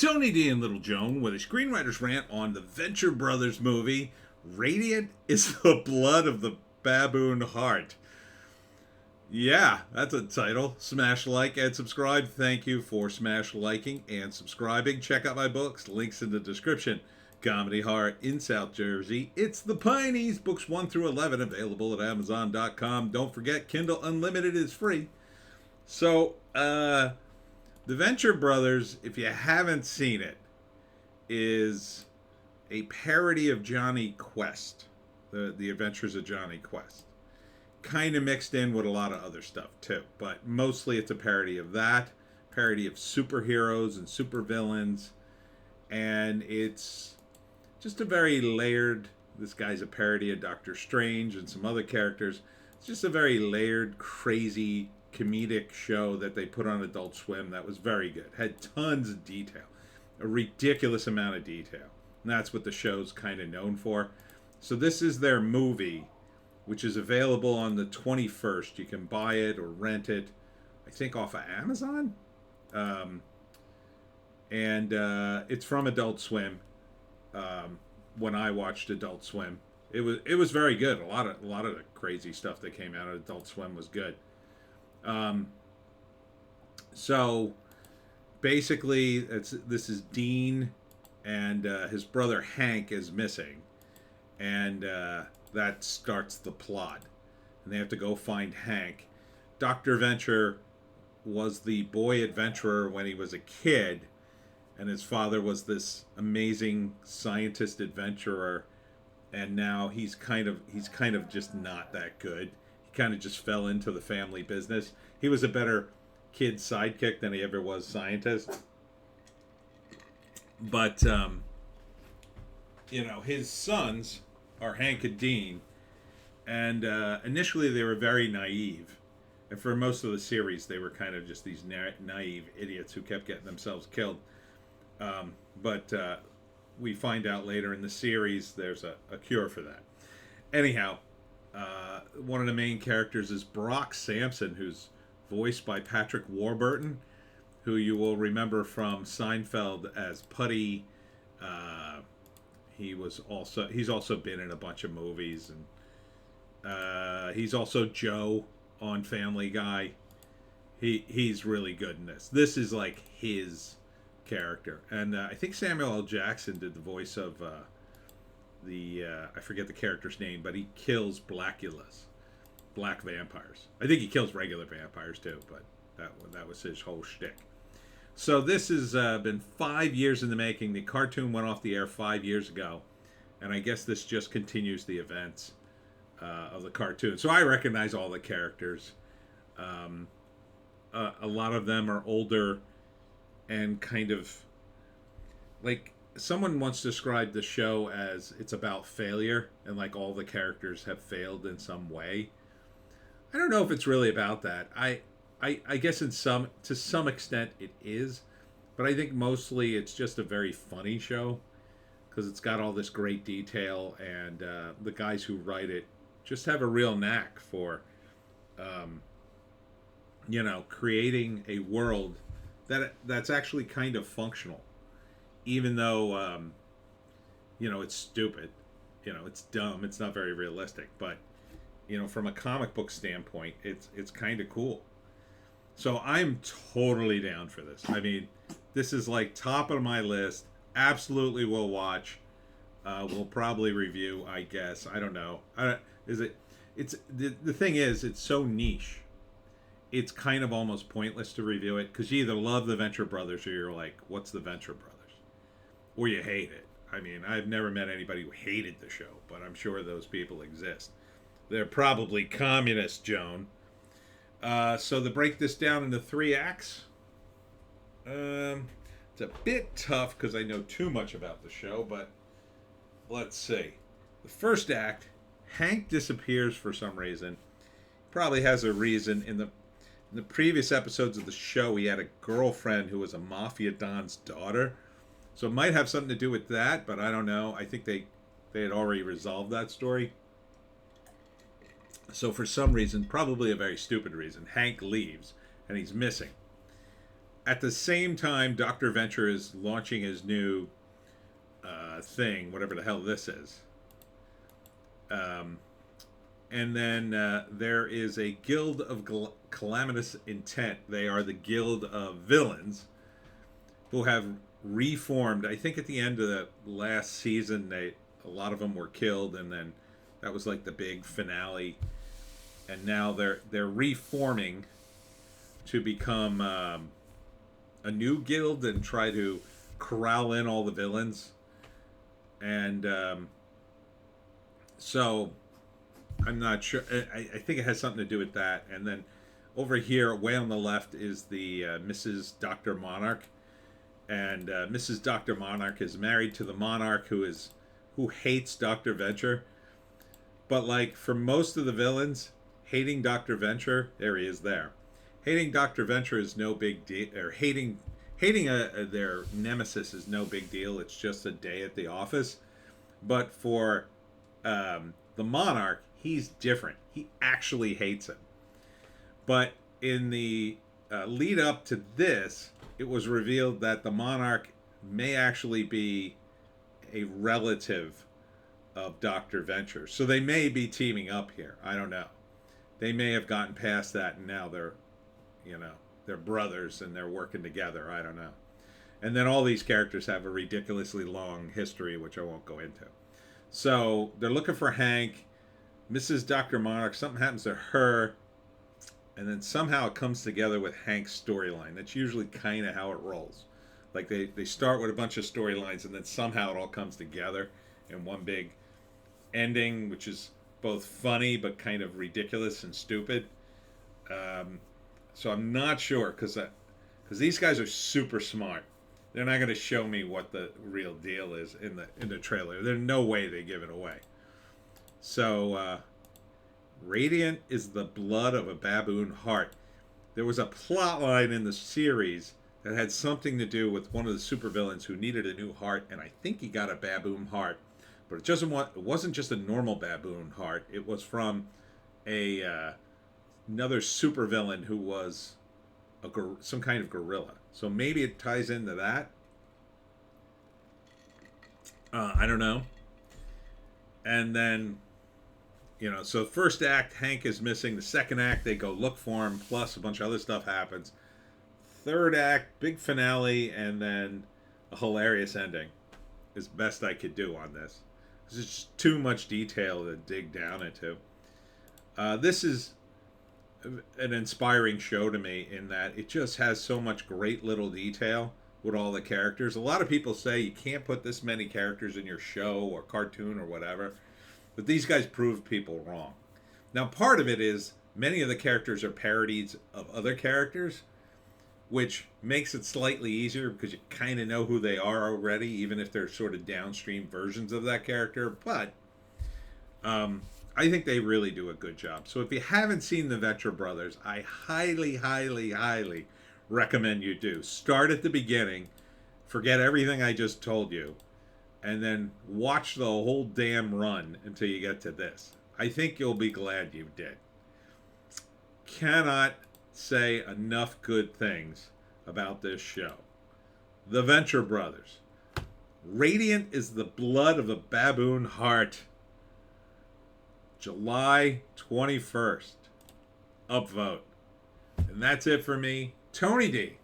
Tony D and Little Joan with a screenwriter's rant on the Venture Brothers movie, Radiant is the Blood of the Baboon Heart. Yeah, that's a title. Smash like and subscribe. Thank you for smash liking and subscribing. Check out my books. Links in the description. Comedy Horror in South Jersey. It's the Pineys. Books 1 through 11 available at Amazon.com. Don't forget, Kindle Unlimited is free. So, The Venture Brothers, if you haven't seen it, is a parody of Johnny Quest. The Adventures of Johnny Quest. Kind of mixed in with a lot of other stuff too, but mostly it's a parody of that, parody of superheroes and supervillains, and it's just a very layered. This guy's a parody of Doctor Strange and some other characters. It's just a very layered, crazy, comedic show that they put on Adult Swim that was very good. Had tons of detail, a ridiculous amount of detail, and that's what the show's kind of known for. So this is their movie, which is available on the 21st. You can buy it or rent it, I think, off of Amazon. And it's from Adult Swim. When I watched Adult Swim, it was very good. A lot of the crazy stuff that came out of Adult Swim was good. So basically, this is Dean, and his brother Hank is missing, and that starts the plot. And they have to go find Hank. Dr. Venture was the boy adventurer when he was a kid, and his father was this amazing scientist adventurer, and now he's kind of just not that good. He kind of just fell into the family business. He was a better kid sidekick than he ever was scientist. But his sons are Hank and Dean, and initially they were very naive, and for most of the series they were kind of just these naive idiots who kept getting themselves killed. But we find out later in the series there's a cure for that. Anyhow, one of the main characters is Brock Sampson, who's voiced by Patrick Warburton, who you will remember from Seinfeld as Putty. He's also been in a bunch of movies, and he's also Joe on Family Guy. He's really good in this. This is like his character, and I think Samuel L. Jackson did the voice of I forget the character's name, but he kills black vampires. I think he kills regular vampires too, but that was his whole shtick. So this has been 5 years in the making. The cartoon went off the air 5 years ago, and I guess this just continues the events of the cartoon. So I recognize all the characters. A lot of them are older and kind of like, someone once described the show as it's about failure, and like all the characters have failed in some way. I don't know if it's really about that. I guess to some extent it is, but I think mostly it's just a very funny show because it's got all this great detail, and the guys who write it just have a real knack for, creating a world that's actually kind of functional, even though it's stupid, it's dumb, it's not very realistic, but from a comic book standpoint, it's kind of cool. So I'm totally down for this. I mean, this is like top of my list. Absolutely will watch. We'll probably review, I guess. I don't know. It's the thing is, it's so niche. It's kind of almost pointless to review it, because you either love the Venture Brothers or you're like, what's the Venture Brothers? Or you hate it. I mean, I've never met anybody who hated the show, but I'm sure those people exist. They're probably communists, Joan. So to break this down into 3 acts, it's a bit tough because I know too much about the show, but let's see. The first act, Hank disappears for some reason. Probably has a reason. In the previous episodes of the show, he had a girlfriend who was a mafia don's daughter, so it might have something to do with that, but I don't know. I think they had already resolved that story. So for some reason, probably a very stupid reason, Hank leaves and he's missing. at the same time, Dr. Venture is launching his new thing, whatever the hell this is. Um, and then there is a Guild of Calamitous Intent. They are the Guild of Villains who have reformed. I think at the end of the last season, a lot of them were killed, and then that was like the big finale. And now they're reforming to become a new guild and try to corral in all the villains. And so I'm not sure. I think it has something to do with that. And then over here, way on the left, is the Mrs. Dr. Monarch. And Mrs. Dr. Monarch is married to the Monarch who hates Dr. Venture. But like for most of the villains, hating Dr. Venture, there he is there. Hating Dr. Venture is no big deal, or hating their nemesis is no big deal. It's just a day at the office. But for the Monarch, he's different. He actually hates him. But in the lead up to this, it was revealed that the Monarch may actually be a relative of Dr. Venture. So they may be teaming up here. I don't know. They may have gotten past that and now they're brothers and they're working together. I don't know. And then all these characters have a ridiculously long history, which I won't go into. So they're looking for Hank. Mrs. Dr. Monarch, something happens to her. And then somehow it comes together with Hank's storyline. That's usually kind of how it rolls. Like they start with a bunch of storylines and then somehow it all comes together in one big ending, which is both funny but kind of ridiculous and stupid. So I'm not sure because these guys are super smart. They're not going to show me what the real deal is in the trailer. There's no way they give it away. So Radiant is the blood of a baboon heart. There was a plot line in the series that had something to do with one of the supervillains who needed a new heart, and I think he got a baboon heart. But it wasn't just a normal baboon heart. It was from another supervillain who was some kind of gorilla. So maybe it ties into that. I don't know. And then, so first act, Hank is missing. The second act, they go look for him, plus a bunch of other stuff happens. Third act, big finale, and then a hilarious ending is best I could do on this. There's just too much detail to dig down into. This is an inspiring show to me in that it just has so much great little detail with all the characters. A lot of people say you can't put this many characters in your show or cartoon or whatever, but these guys prove people wrong. Now, part of it is many of the characters are parodies of other characters, which makes it slightly easier because you kind of know who they are already, even if they're sort of downstream versions of that character. But I think they really do a good job. So if you haven't seen the Venture Brothers, I highly, highly, highly recommend you do. Start at the beginning, forget everything I just told you, and then watch the whole damn run until you get to this. I think you'll be glad you did. Cannot say enough good things about this show. The Venture Brothers. Radiant is the blood of a baboon heart. July 21st. Upvote. And that's it for me, Tony D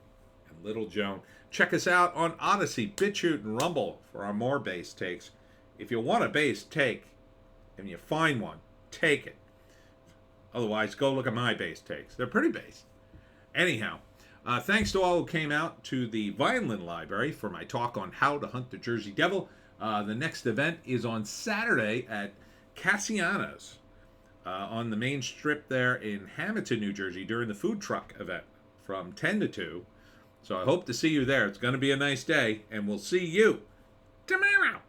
and Little Joan. Check us out on Odysee, Bitchute, and Rumble for our more base takes. If you want a base take and you find one, take it. Otherwise, go look at my base takes. They're pretty base. Anyhow, thanks to all who came out to the Vineland Library for my talk on how to hunt the Jersey Devil. The next event is on Saturday at Cassiano's on the main strip there in Hamilton, New Jersey during the food truck event from 10 to 2. So I hope to see you there. It's going to be a nice day, and we'll see you tomorrow.